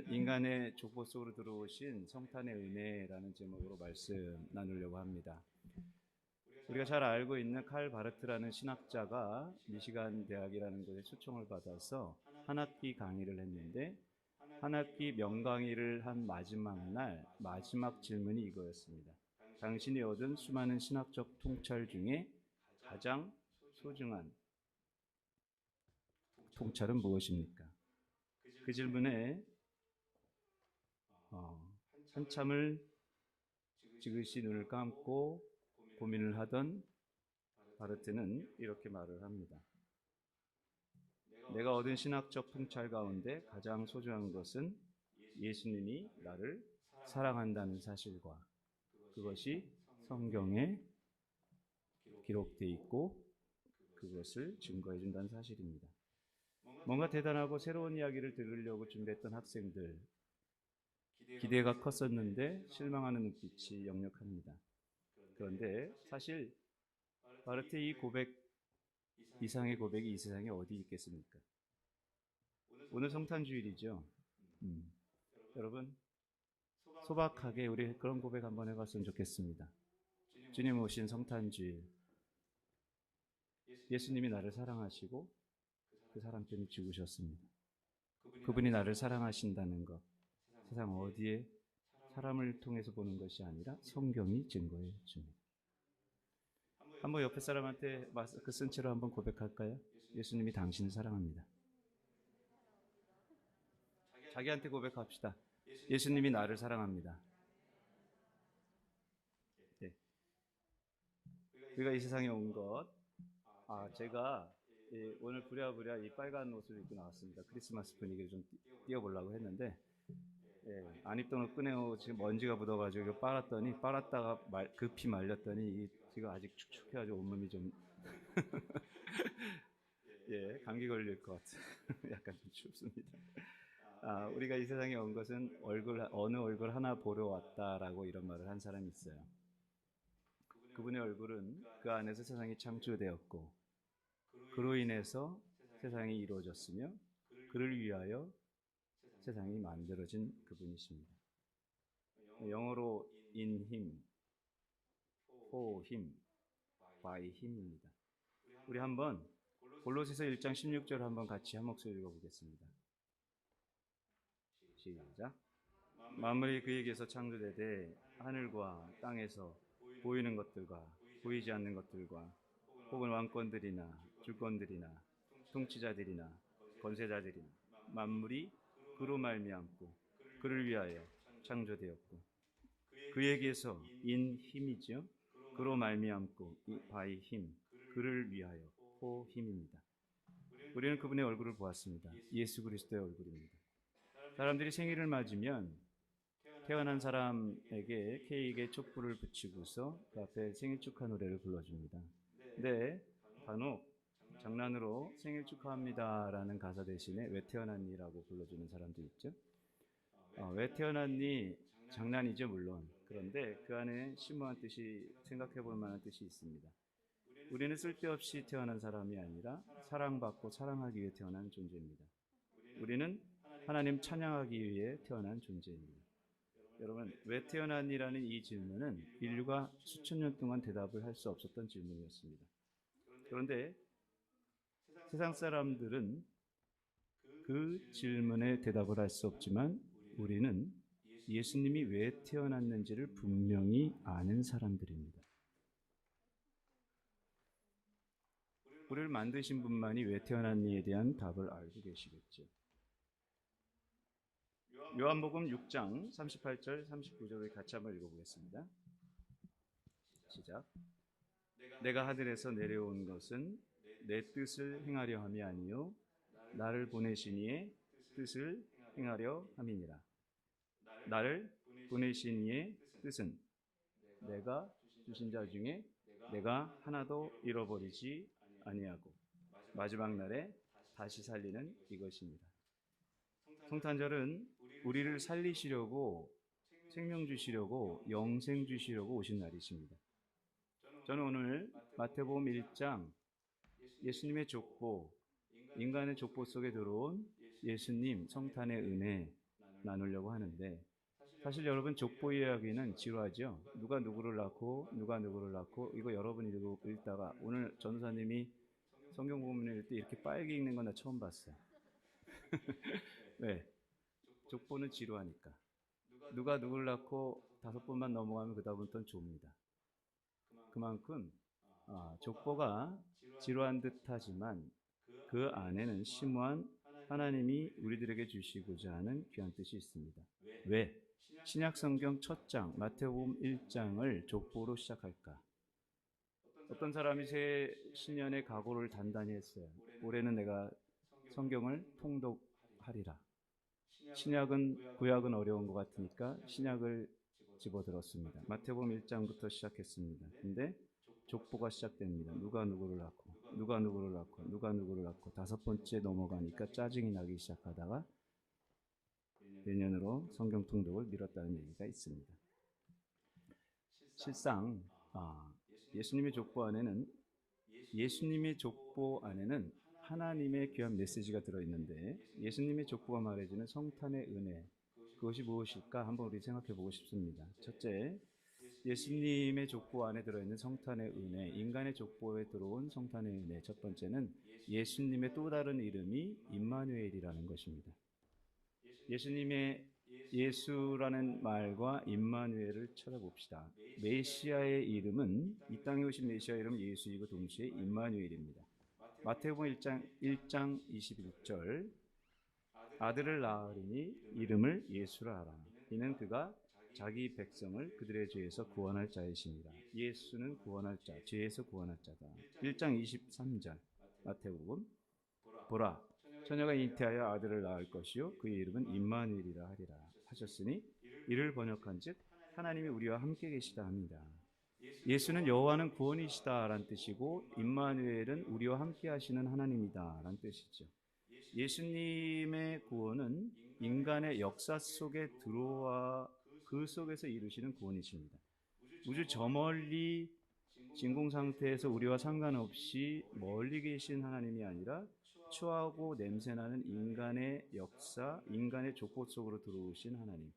오늘은 인간의 족보 속으로 들어오신 성탄의 은혜라는 제목으로 말씀 나누려고 합니다. 우리가 잘 알고 있는 칼 바르트라는 신학자가 미시간 대학이라는 곳에 초청을 받아서 한 학기 강의를 했는데, 한 학기 명강의를 한 마지막 날 마지막 질문이 이거였습니다. 당신이 얻은 수많은 신학적 통찰 중에 가장 소중한 통찰은 무엇입니까? 그 질문에 한참을 지그시 눈을 감고 고민을 하던 바르트는 이렇게 말을 합니다. 내가 얻은 신학적 통찰 가운데 가장 소중한 것은 예수님이 나를 사랑한다는 사실과 그것이 성경에 기록되어 있고 그것을 증거해 준다는 사실입니다. 뭔가 대단하고 새로운 이야기를 들으려고 준비했던 학생들, 기대가 컸었는데 실망하는 눈빛이 역력합니다. 그런데 사실 바르트의 이 고백 이상의 고백이 이 세상에 어디 있겠습니까? 오늘 성탄주일이죠. 여러분, 소박하게 우리 그런 고백 한번 해봤으면 좋겠습니다. 주님 오신 성탄주일, 예수님이 나를 사랑하시고 그 사랑 때문에 죽으셨습니다. 그분이 나를 사랑하신다는 것, 세상 어디에 사람을 통해서 보는 것이 아니라 성경이 증거해 줍니다. 한번 옆에 사람한테 마스크 쓴 채로 한번 고백할까요? 예수님이 당신을 사랑합니다. 자기한테 고백합시다. 예수님이 나를 사랑합니다. 네. 우리가 이 세상에 온 것, 제가 오늘 부랴부랴 이 빨간 옷을 입고 나왔습니다. 크리스마스 분위기를 좀 띄워보려고 했는데, 안 입던 옷 꺼내고 지금 먼지가 묻어가지고 이거 빨았다가 급히 말렸더니 지금 아직 축축해가지고 온몸이 좀 감기 걸릴 것 같아요. 약간 좀 춥습니다. 우리가 이 세상에 온 것은 어느 얼굴 하나 보러 왔다라고 이런 말을 한 사람이 있어요. 그분의 얼굴은 그 안에서 세상이 창조되었고 그로 인해서 세상이 이루어졌으며 그를 위하여 세상이 만들어진 그분이십니다. 영어로 in him, for him, by him입니다. 우리 한번 골로새서 1장 16절 한번 같이 한 목소리 읽어보겠습니다. 시작. 만물이 그에게서 창조되되 하늘과 땅에서 보이는 것들과 보이지 않는 것들과 혹은 왕권들이나 주권들이나 통치자들이나 권세자들이나 만물이 그로 말미암고 그를 위하여 창조되었고 그에게서 in 힘이죠. 그로 말미암고 by him 그를 위하여 for him입니다. 우리는 그분의 얼굴을 보았습니다. 예수 그리스도의 얼굴입니다. 사람들이 생일을 맞으면 태어난 사람에게 케이크에 촛불을 붙이고서 그 앞에 생일 축하 노래를 불러줍니다. 근데 간혹 장난으로 생일 축하합니다라는 가사 대신에 왜 태어났니라고 불러주는 사람도 있죠. 왜 태어났니 장난이죠 물론. 그런데 그 안에 심오한 뜻이 생각해 볼 만한 뜻이 있습니다. 우리는 쓸데없이 태어난 사람이 아니라 사랑받고 사랑하기 위해 태어난 존재입니다. 우리는 하나님 찬양하기 위해 태어난 존재입니다. 여러분, 왜 태어났니라는 이 질문은 인류가 수천 년 동안 대답을 할 수 없었던 질문이었습니다. 그런데 세상 사람들은 그 질문에 대답을 할 수 없지만 우리는 예수님이 왜 태어났는지를 분명히 아는 사람들입니다. 우리를 만드신 분만이 왜 태어났니에 대한 답을 알고 계시겠죠. 요한복음 6장 38절 39절을 같이 한번 읽어보겠습니다. 시작. 내가 하늘에서 내려온 것은 내 뜻을 행하려 함이 아니요 나를 보내신 이의 뜻을 행하려 함이니라. 나를 보내신 이의 뜻은 내가 주신 자 중에 내가 하나도 잃어버리지 아니하고 마지막 날에 다시 살리는 이것입니다. 성탄절은 우리를 살리시려고 생명 주시려고 영생 주시려고 오신 날이십니다. 저는 오늘 마태복음 1장 예수님의 족보, 인간의 족보 속에 들어온 예수님 성탄의 은혜 나누려고 하는데, 사실 여러분 족보 이야기는 지루하죠. 누가 누구를 낳고 누가 누구를 낳고, 이거 여러분 읽다가 오늘 전도사님이 성경 본문을 읽을 때 이렇게 빨개 읽는 건 나 처음 봤어요. 왜? 족보는 지루하니까. 누가 누구를 낳고 5번만 넘어가면 그 다음부터는 좁니다. 그만큼 족보가 지루한 듯하지만 그 안에는 심오한 하나님이 우리들에게 주시고자 하는 귀한 뜻이 있습니다. 왜? 신약성경 첫 장 마태복음 1장을 족보로 시작할까? 어떤 사람이 새 신년에 각오를 단단히 했어요. 올해는 내가 성경을 통독하리라. 신약은 구약은 어려운 것 같으니까 신약을 집어들었습니다. 마태복음 1장부터 시작했습니다. 근데 족보가 시작됩니다. 누가 누구를 낳고 누가 누구를 낳고 누가 누구를 낳고, 5번째 넘어가니까 짜증이 나기 시작하다가 내년으로 성경 통독을 미뤘다는 얘기가 있습니다. 실상 예수님의 족보 안에는 하나님의 귀한 메시지가 들어있는데, 예수님의 족보가 말해주는 성탄의 은혜, 그것이 무엇일까 한번 우리 생각해 보고 싶습니다. 첫째, 예수님의 족보 안에 들어있는 성탄의 은혜, 인간의 족보에 들어온 성탄의 은혜. 첫 번째는 예수님의 또 다른 이름이 임마누엘이라는 것입니다. 예수라는 말과 임마누엘을 찾아봅시다. 메시아의 이름은, 이 땅에 오신 메시아의 이름은 예수이고 동시에 임마누엘입니다. 마태복음 1장 21절, 아들을 낳으리니 이름을 예수라 하라. 이는 그가 자기 백성을 그들의 죄에서 구원할 자이십니다. 예수는 구원할 자, 죄에서 구원할 자다. 1장 23절 마태복음, 보라, 처녀가 잉태하여 아들을 낳을 것이요 그의 이름은 임마누엘이라 하리라 하셨으니, 이를 번역한즉 하나님이 우리와 함께 계시다 합니다. 예수는 여호와는 구원이시다 라는 뜻이고, 임마누엘은 우리와 함께 하시는 하나님이다 라는 뜻이죠. 예수님의 구원은 인간의 역사 속에 들어와 그 속에서 이루시는 구원이십니다. 우주 저 멀리 진공 상태에서 우리와 상관없이 멀리 계신 하나님이 아니라 추하고 냄새나는 인간의 역사, 인간의 족보 속으로 들어오신 하나님,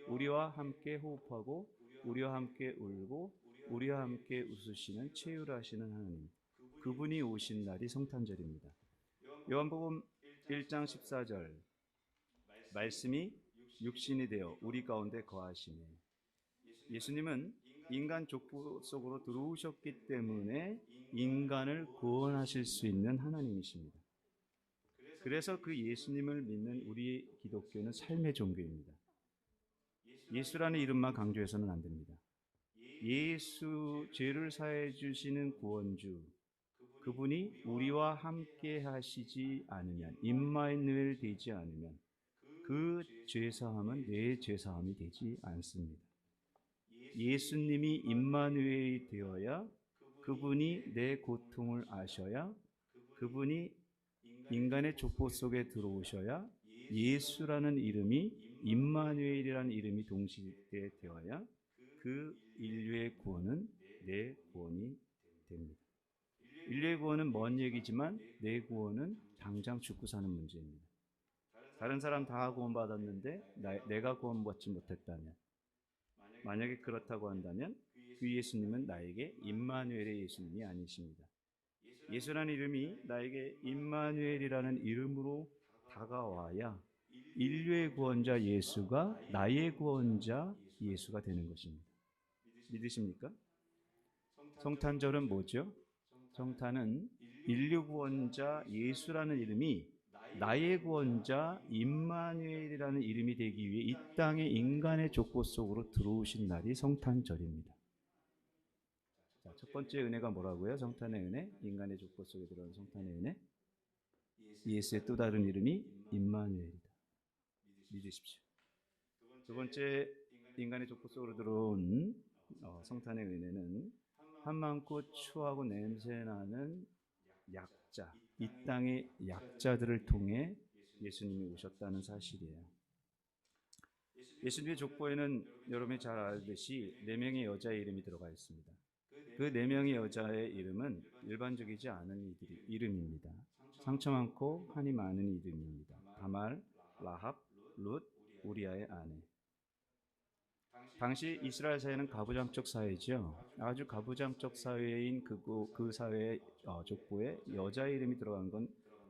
우리와 함께 호흡하고 우리와 함께 울고 우리와 함께 웃으시는 최유라시는 하나님, 그분이 오신 날이 성탄절입니다. 요한복음 1장 14절, 말씀이 육신이 되어 우리 가운데 거하시네. 예수님은 인간 족보 속으로 들어오셨기 때문에 인간을 구원하실 수 있는 하나님이십니다. 그래서 그 예수님을 믿는 우리 기독교는 삶의 종교입니다. 예수라는 이름만 강조해서는 안 됩니다. 예수, 죄를 사해 주시는 구원주, 그분이 우리와 함께 하시지 않으면, 임마누엘 되지 않으면 그 죄사함은 내 죄사함이 되지 않습니다. 예수님이 임마누엘이 되어야, 그분이 내 고통을 아셔야, 그분이 인간의 족보 속에 들어오셔야, 예수라는 이름이 임마누엘이라는 이름이 동시에 되어야 그 인류의 구원은 내 구원이 됩니다. 인류의 구원은 먼 얘기지만 내 구원은 당장 죽고 사는 문제입니다. 다른 사람 다 구원받았는데 내가 구원받지 못했다면, 만약에 그렇다고 한다면 그 예수님은 나에게 임마누엘의 예수님이 아니십니다. 예수라는 이름이 나에게 임마누엘이라는 이름으로 다가와야 인류의 구원자 예수가 나의 구원자 예수가 되는 것입니다. 믿으십니까? 성탄절은 뭐죠? 성탄은 인류 구원자 예수라는 이름이 나의 구원자 임마누엘이라는 이름이 되기 위해 이 땅의 인간의 족보 속으로 들어오신 날이 성탄절입니다. 자, 첫 번째 은혜가 뭐라고요? 성탄의 은혜, 인간의 족보 속에 들어온 성탄의 은혜, 예수의 또 다른 이름이 임마누엘이다. 믿으십시오. 두 번째, 인간의 족보 속으로 들어온 성탄의 은혜는 한 많고 추하고 냄새나는 약자, 이 땅의 약자들을 통해 예수님이 오셨다는 사실이에요. 예수님의 족보에는 여러분이 잘 알듯이 4명의 여자의 이름이 들어가 있습니다. 그 4명의 여자의 이름은 일반적이지 않은 이름입니다. 상처 많고 한이 많은 이름입니다. 다말, 라합, 룻, 우리아의 아내. 당시 이스라엘 사회는 가부장적 사회죠. 아주 가부장적 사회인 그 사회의 족보에 여자 이름이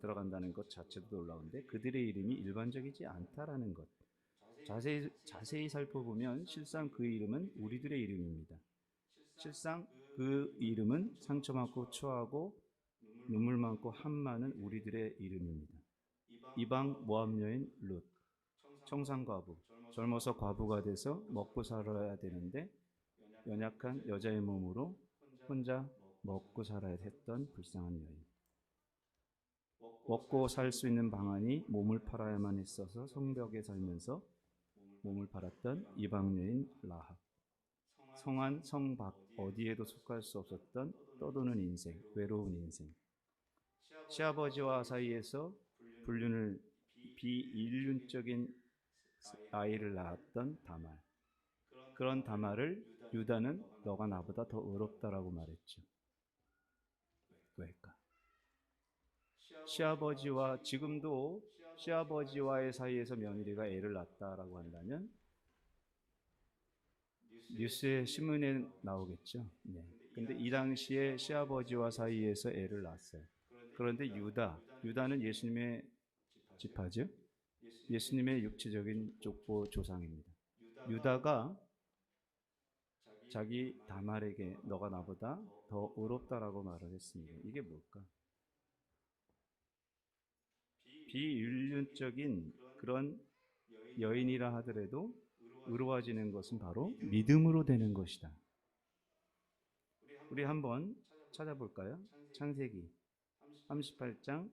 들어간다는 것 자체도 놀라운데 그들의 이름이 일반적이지 않다라는 것. 자세히 살펴보면 실상 그 이름은 우리들의 이름입니다. 실상 그 이름은 상처 많고 추하고 눈물 많고 한 많은 우리들의 이름입니다. 이방 모압 여인 룻, 청산과부, 젊어서 과부가 돼서 먹고 살아야 되는데 연약한 여자의 몸으로 혼자 먹고 살아야 했던 불쌍한 여인. 먹고 살 수 있는 방안이 몸을 팔아야만 했어서 성벽에 살면서 몸을 팔았던 이방 여인 라합. 성안 성밖 어디에도 속할 수 없었던 떠도는 인생, 외로운 인생. 시아버지와 사이에서 불륜을 비인륜적인 아이를 낳았던 다말. 그런 다말을 유다는 너가 나보다 더 의롭다라고 말했죠. 왜일까? 지금도 시아버지와의 사이에서 며느리가 애를 낳았다라고 한다면 뉴스에 신문에 나오겠죠. 네. 근데 이 당시에 시아버지와 사이에서 애를 낳았어요. 그런데 유다는 예수님의 지파죠. 예수님의 육체적인 족보 조상입니다. 유다가 자기 다말에게 너가 나보다 더 의롭다라고 말을 했습니다. 이게 뭘까? 비윤륜적인 그런 여인이라 하더라도 의로워지는 것은 바로 믿음으로 되는 것이다. 우리 한번 찾아볼까요? 창세기 38장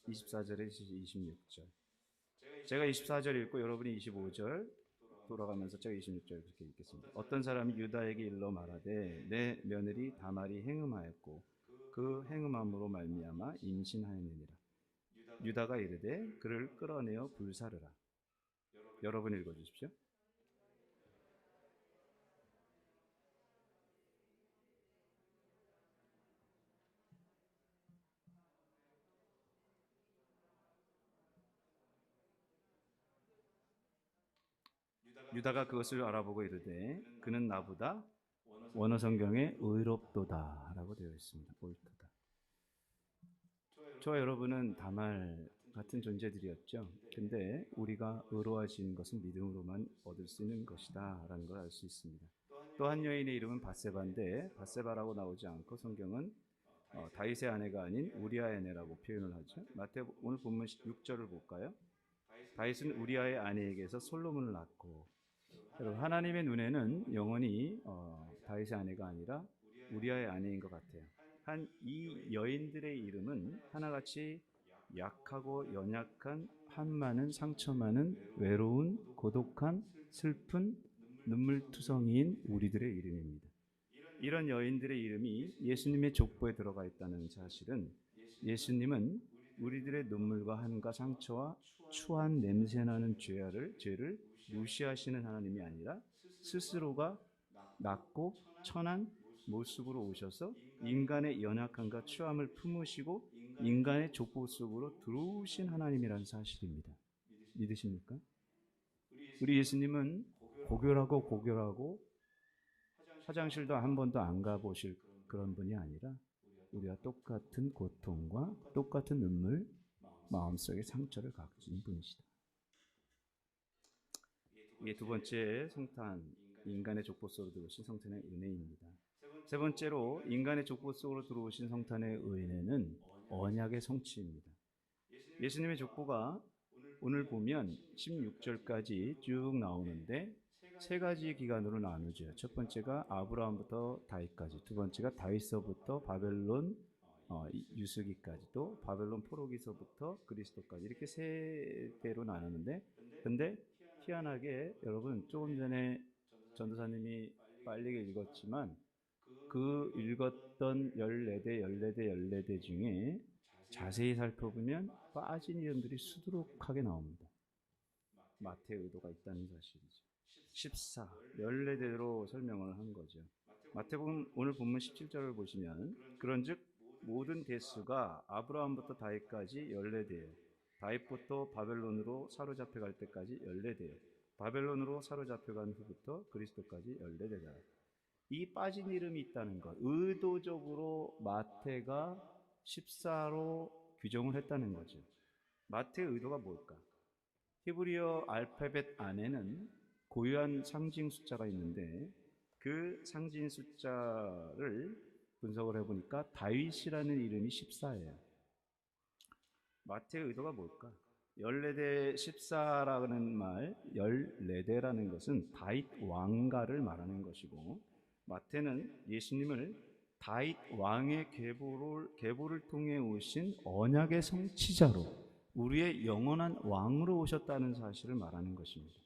24절에서 26절. 제가 24절 읽고 여러분이 25절 돌아가면서 제가 26절 그렇게 읽겠습니다. 어떤 사람이 유다에게 일러 말하되 내 며느리 다말이 행음하였고 그 행음함으로 말미암아 임신하였느니라. 유다가 이르되 그를 끌어내어 불사르라. 여러분 읽어주십시오. 유다가 그것을 알아보고 이르되 그는 나보다 원어 성경에 의롭도다라고 되어 있습니다. 옳도다. 저와 여러분은 다말 같은 존재들이었죠. 근데 우리가 의로워진 것은 믿음으로만 얻을 수 있는 것이다 라는 걸 알 수 있습니다. 또 한 여인의 이름은 밧세바인데 밧세바라고 나오지 않고 성경은 다윗의 아내가 아닌 우리아의 아내라고 표현을 하죠. 오늘 본문 6절을 볼까요? 다윗은 우리아의 아내에게서 솔로몬을 낳고, 여러분 하나님의 눈에는 영원히 다윗의 아내가 아니라 우리아의 아내인 것 같아요. 이 여인들의 이름은 하나같이 약하고 연약한 한 많은 상처 많은 외로운 고독한 슬픈 눈물투성이인 우리들의 이름입니다. 이런 여인들의 이름이 예수님의 족보에 들어가 있다는 사실은 예수님은 우리들의 눈물과 한과 상처와 추한 냄새나는 죄를 무시하시는 하나님이 아니라 스스로가 낮고 천한 모습으로 오셔서 인간의 연약함과 추함을 품으시고 인간의 족보 속으로 들어오신 하나님이라는 사실입니다. 믿으십니까? 우리 예수님은 고결하고 화장실도 한 번도 안 가보실 그런 분이 아니라 우리와 똑같은 고통과 똑같은 눈물, 마음속의 상처를 가진 분이시다. 이게 두 번째 성탄, 인간의 족보 속으로 들어오신 성탄의 은혜입니다. 세 번째로 인간의 족보 속으로 들어오신 성탄의 은혜는 언약의 성취입니다. 예수님의 족보가 오늘 보면 16절까지 쭉 나오는데 세 가지 기간으로 나누죠. 첫 번째가 아브라함부터 다윗까지, 두 번째가 다윗서부터 바벨론 유스기까지, 또 바벨론 포로기서부터 그리스도까지, 이렇게 세 대로 나누는데, 근데 희한하게 여러분 조금 전에 전도사님이 빨리 읽었지만 그 읽었던 14대 중에 자세히 살펴보면 빠진 이름들이 수두룩하게 나옵니다. 마태의 의도가 있다는 사실이죠. 14대로 설명을 한 거죠. 마태복음 오늘 본문 17절을 보시면 그런즉 모든 대수가 아브라함부터 다윗까지 14대예요. 다윗부터 바벨론으로 사로잡혀갈 때까지 14대요. 바벨론으로 사로잡혀간 후부터 그리스도까지 14대다. 이 빠진 이름이 있다는 것, 의도적으로 마태가 14로 규정을 했다는 거죠. 마태의 의도가 뭘까? 히브리어 알파벳 안에는 고유한 상징 숫자가 있는데 그 상징 숫자를 분석을 해보니까 다윗이라는 이름이 14예요. 마태의 의도가 뭘까? 14대 14라는 말, 14대라는 것은 다윗 왕가를 말하는 것이고, 마태는 예수님을 다윗 왕의 계보를 통해 오신 언약의 성취자로, 우리의 영원한 왕으로 오셨다는 사실을 말하는 것입니다.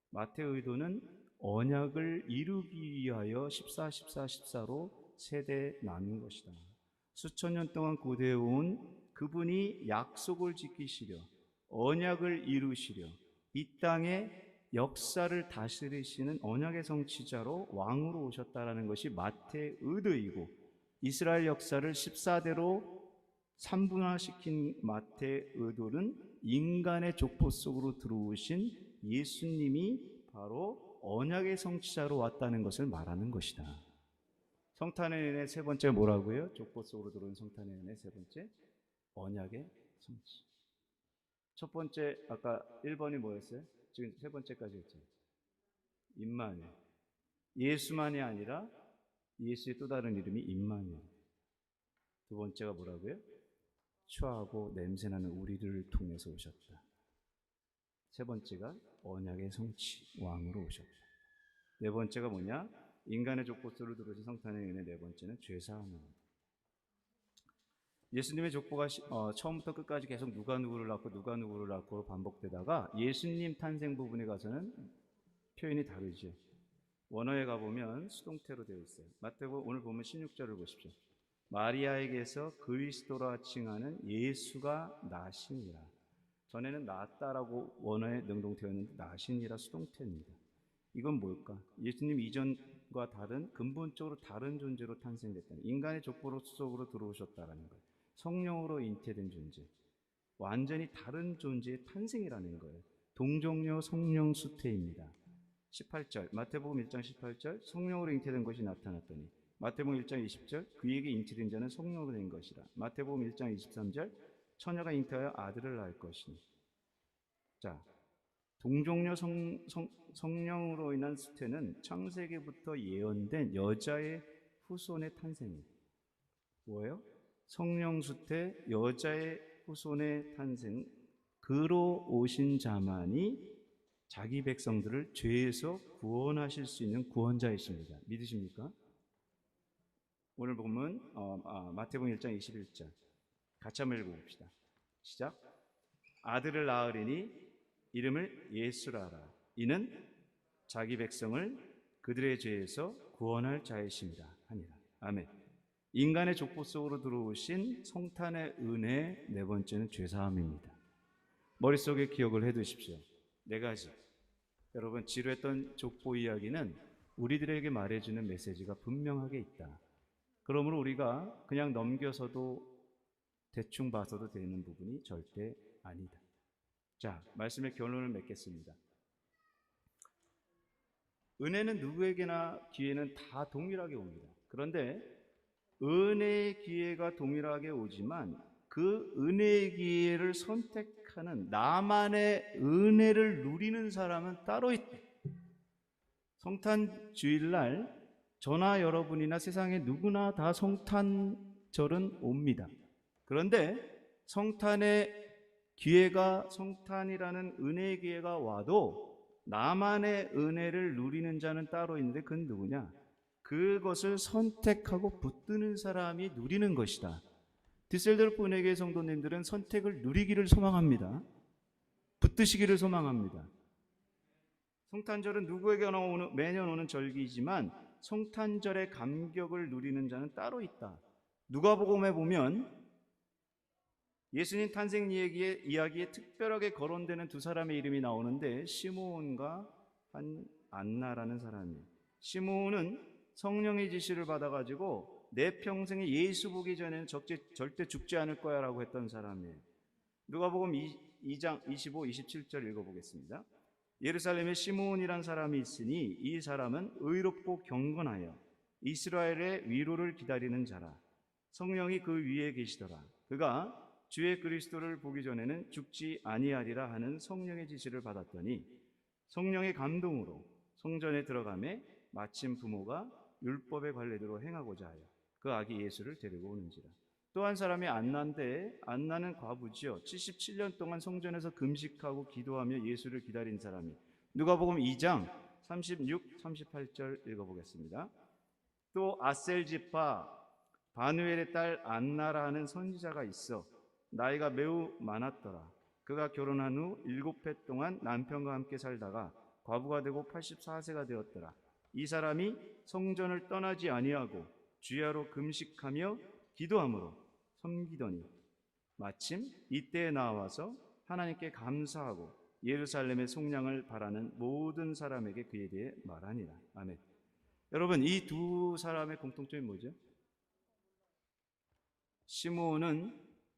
마태의 의도는 언약을 이루기 위하여 14, 14, 14로 세대 나눈 것이다. 수천 년 동안 고대해 온 그분이 약속을 지키시려, 언약을 이루시려, 이 땅에 역사를 다스리시는 언약의 성취자로 왕으로 오셨다라는 것이 마태의 의도이고, 이스라엘 역사를 14대로 3분화시킨 마태의 의도는 인간의 족보 속으로 들어오신 예수님이 바로 언약의 성취자로 왔다는 것을 말하는 것이다. 성탄의 은혜 세 번째 뭐라고요? 족보 속으로 들어온 성탄의 은혜 세 번째, 언약의 성취. 첫 번째, 아까 1번이 뭐였어요? 지금 세 번째까지 했죠. 임마누엘. 예수만이 아니라 예수의 또 다른 이름이 임마누엘. 두 번째가 뭐라고요? 추하고 냄새나는 우리를 통해서 오셨다. 세 번째가 언약의 성취, 왕으로 오셨다. 네 번째가 뭐냐? 인간의 족보수를 들으신 성탄의 은혜. 네 번째는 죄사함입니다. 예수님의 족보가 처음부터 끝까지 계속 누가 누구를 낳고 반복되다가 예수님 탄생 부분에 가서는 표현이 다르죠. 원어에 가보면 수동태로 되어 있어요. 마태복음 오늘 보면 16절을 보십시오. 마리아에게서 그리스도라 칭하는 예수가 나시니라. 전에는 낳았다라고 원어에 능동태였는데 나시니라 수동태입니다. 이건 뭘까? 예수님 이전과 다른, 근본적으로 다른 존재로 탄생됐다는, 인간의 족보 속으로 들어오셨다라는 거예요. 성령으로 잉태된 존재, 완전히 다른 존재의 탄생이라는 거예요. 동정녀 성령 수태입니다. 18절, 마태복음 1장 18절, 성령으로 잉태된 것이 나타났더니, 마태복음 1장 20절, 그에게 잉태된 자는 성령으로 된 것이라. 마태복음 1장 23절, 처녀가 잉태하여 아들을 낳을 것이니. 자, 동정녀 성령으로 인한 수태는 창세기부터 예언된 여자의 후손의 탄생이에요. 뭐예요? 성령 수태, 여자의 후손의 탄생, 그로 오신 자만이 자기 백성들을 죄에서 구원하실 수 있는 구원자이십니다. 믿으십니까? 오늘 보면 마태복음 1장 21절 같이 한번 읽어봅시다. 시작. 아들을 낳으리니 이름을 예수라라. 이는 자기 백성을 그들의 죄에서 구원할 자이십니다 하니라. 아멘. 인간의 족보 속으로 들어오신 성탄의 은혜. 네 번째는 죄사함입니다. 머릿속에 기억을 해두십시오. 네 가지. 여러분, 지루했던 족보 이야기는 우리들에게 말해주는 메시지가 분명하게 있다. 그러므로 우리가 그냥 넘겨서도 대충 봐서도 되는 부분이 절대 아니다. 자, 말씀의 결론을 맺겠습니다. 은혜는 누구에게나 기회는 다 동일하게 옵니다. 그런데 은혜의 기회가 동일하게 오지만 그 은혜의 기회를 선택하는, 나만의 은혜를 누리는 사람은 따로 있다. 성탄 주일날 저나 여러분이나 세상에 누구나 다 성탄절은 옵니다. 그런데 성탄의 기회가, 성탄이라는 은혜의 기회가 와도 나만의 은혜를 누리는 자는 따로 있는데 그건 누구냐? 그것을 선택하고 붙드는 사람이 누리는 것이다. 디셀도르프 은혜교회 성도님들은 선택을 누리기를 소망합니다. 붙드시기를 소망합니다. 성탄절은 누구에게나 매년 오는 절기이지만 성탄절의 감격을 누리는 자는 따로 있다. 누가복음에 보면 예수님 탄생 이야기에 특별하게 거론되는 두 사람의 이름이 나오는데 시므온과 안나라는 사람이에요. 시므온은 성령의 지시를 받아가지고 내 평생에 예수 보기 전에는 절대 죽지 않을 거야 라고 했던 사람이에요. 누가복음 2장 25, 27절 읽어보겠습니다. 예루살렘에 시므온이란 사람이 있으니 이 사람은 의롭고 경건하여 이스라엘의 위로를 기다리는 자라. 성령이 그 위에 계시더라. 그가 주의 그리스도를 보기 전에는 죽지 아니하리라 하는 성령의 지시를 받았더니 성령의 감동으로 성전에 들어가매 마침 부모가 율법의 관례대로 행하고자 하여 그 아기 예수를 데리고 오는지라. 또 한 사람이 안나인데 안나는 과부지요 77년 동안 성전에서 금식하고 기도하며 예수를 기다린 사람이. 누가복음 2장 36, 38절 읽어보겠습니다. 또 아셀지파 바누엘의 딸 안나라 하는 선지자가 있어 나이가 매우 많았더라. 그가 결혼한 후 7해 동안 남편과 함께 살다가 과부가 되고 84세가 되었더라. 이 사람이 성전을 떠나지 아니하고 주야로 금식하며 기도함으로 섬기더니 마침 이때에 나와서 하나님께 감사하고 예루살렘의 속량을 바라는 모든 사람에게 그에 대해 말하니라. 아멘. 여러분, 이 두 사람의 공통점이 뭐죠? 시므온은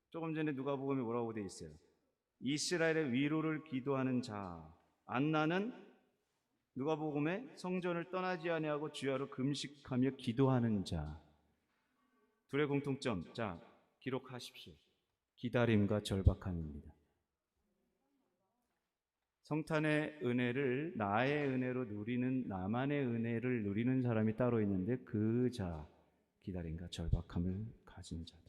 조금 전에 누가복음에 뭐라고 되어 있어요? 이스라엘의 위로를 기도하는 자. 안나는 누가복음에 성전을 떠나지 아니하고 주야로 금식하며 기도하는 자. 둘의 공통점, 자, 기록하십시오. 기다림과 절박함입니다. 성탄의 은혜를 나의 은혜로 누리는, 나만의 은혜를 누리는 사람이 따로 있는데 그 자, 기다림과 절박함을 가진 자다.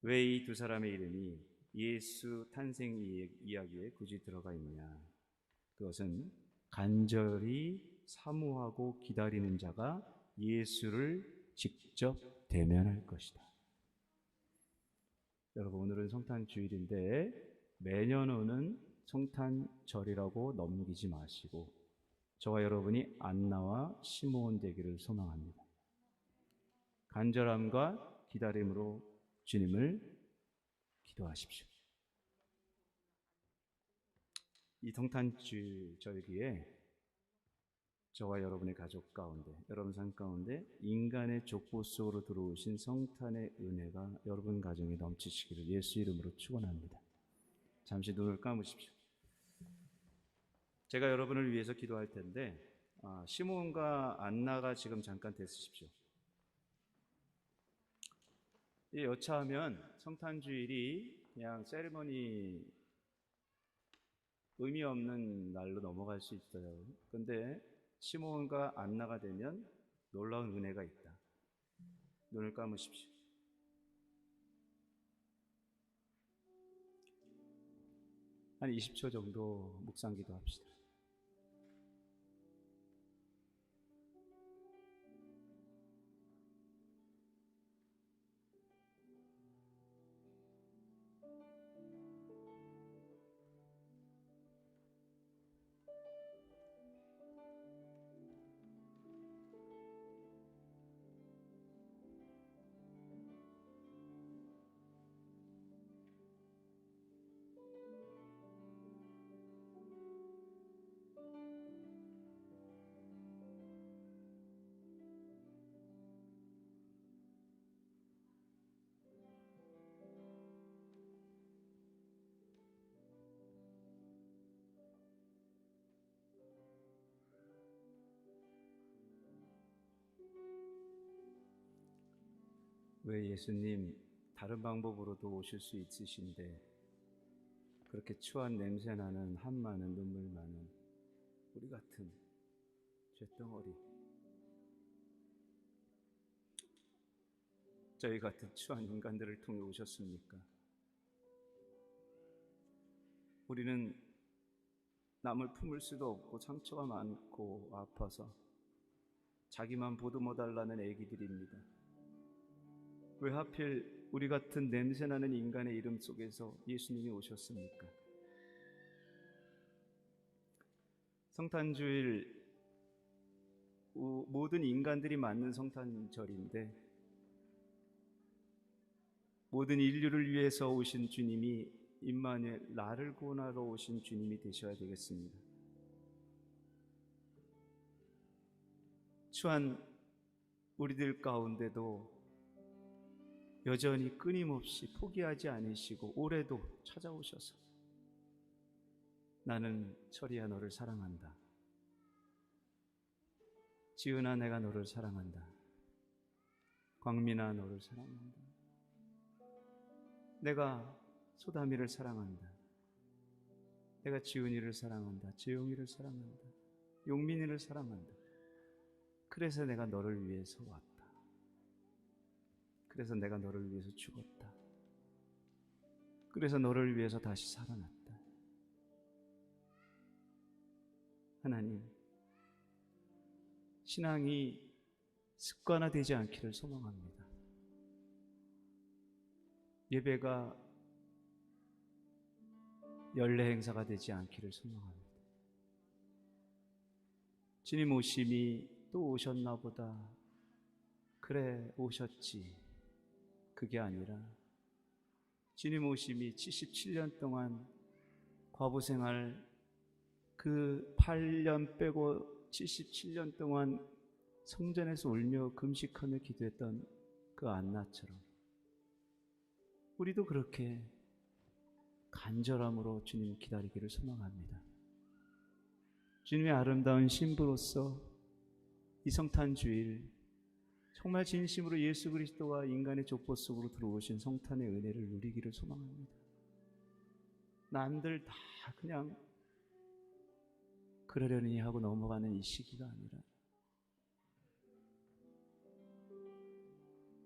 왜 이 두 사람의 이름이 예수 탄생 이야기에 굳이 들어가 있냐? 그것은 간절히 사모하고 기다리는 자가 예수를 직접 대면할 것이다. 여러분, 오늘은 성탄 주일인데 매년 오는 성탄절이라고 넘기지 마시고 저와 여러분이 안나와 시므온 되기를 소망합니다. 간절함과 기다림으로 주님을 기도하십시오. 이 성탄절기에 저와 여러분의 가족 가운데, 여러분 삶 가운데 인간의 족보 속으로 들어오신 성탄의 은혜가 여러분 가정에 넘치시기를 예수 이름으로 축원합니다. 잠시 눈을 감으십시오. 제가 여러분을 위해서 기도할 텐데 시므온과 안나가 지금 잠깐 됐으십시오. 여차하면 성탄주일이 그냥 세리머니 의미 없는 날로 넘어갈 수 있어요. 그런데 시므온과 안나가 되면 놀라운 은혜가 있다. 눈을 감으십시오. 한 20초 정도 묵상 기도합시다. 왜 예수님 다른 방법으로도 오실 수 있으신데 그렇게 추한 냄새 나는 한 많은 눈물 많은 우리 같은 쇳덩어리, 저희 같은 추한 인간들을 통해 오셨습니까? 우리는 남을 품을 수도 없고 상처가 많고 아파서 자기만 보듬어달라는 애기들입니다. 왜 하필 우리 같은 냄새나는 인간의 이름 속에서 예수님이 오셨습니까? 성탄주일 모든 인간들이 맞는 성탄절인데 모든 인류를 위해서 오신 주님이 임마누엘, 나를 구원하러 오신 주님이 되셔야 되겠습니다. 추한 우리들 가운데도 여전히 끊임없이 포기하지 않으시고 올해도 찾아오셔서 나는 철이야 너를 사랑한다. 지은아 내가 너를 사랑한다. 광민아 너를 사랑한다. 내가 소다미를 사랑한다. 내가 지은이를 사랑한다. 재용이를 사랑한다. 용민이를 사랑한다. 그래서 내가 너를 위해서 왔다. 그래서 내가 너를 위해서 죽었다. 그래서 너를 위해서 다시 살아났다. 하나님, 신앙이 습관화되지 않기를 소망합니다. 예배가 연례 행사가 되지 않기를 소망합니다. 주님 오심이 또 오셨나 보다. 그래 오셨지. 그게 아니라 주님 오심이 77년 동안 과부 생활 그 8년 빼고 77년 동안 성전에서 울며 금식하며 기도했던 그 안나처럼 우리도 그렇게 간절함으로 주님 기다리기를 소망합니다. 주님의 아름다운 신부로서 이 성탄 주일 정말 진심으로 예수 그리스도와 인간의 족보 속으로 들어오신 성탄의 은혜를 누리기를 소망합니다. 남들 다 그냥 그러려니 하고 넘어가는 이 시기가 아니라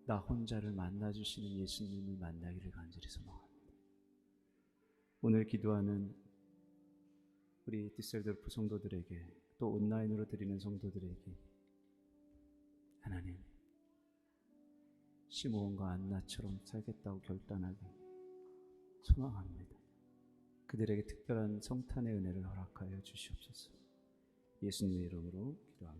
나 혼자를 만나주시는 예수님을 만나기를 간절히 소망합니다. 오늘 기도하는 우리 디셀도르프 성도들에게 또 온라인으로 드리는 성도들에게 하나님 시므온과 안나처럼 살겠다고 결단하게 소망합니다. 그들에게 특별한 성탄의 은혜를 허락하여 주시옵소서. 예수님의 이름으로 기도합니다.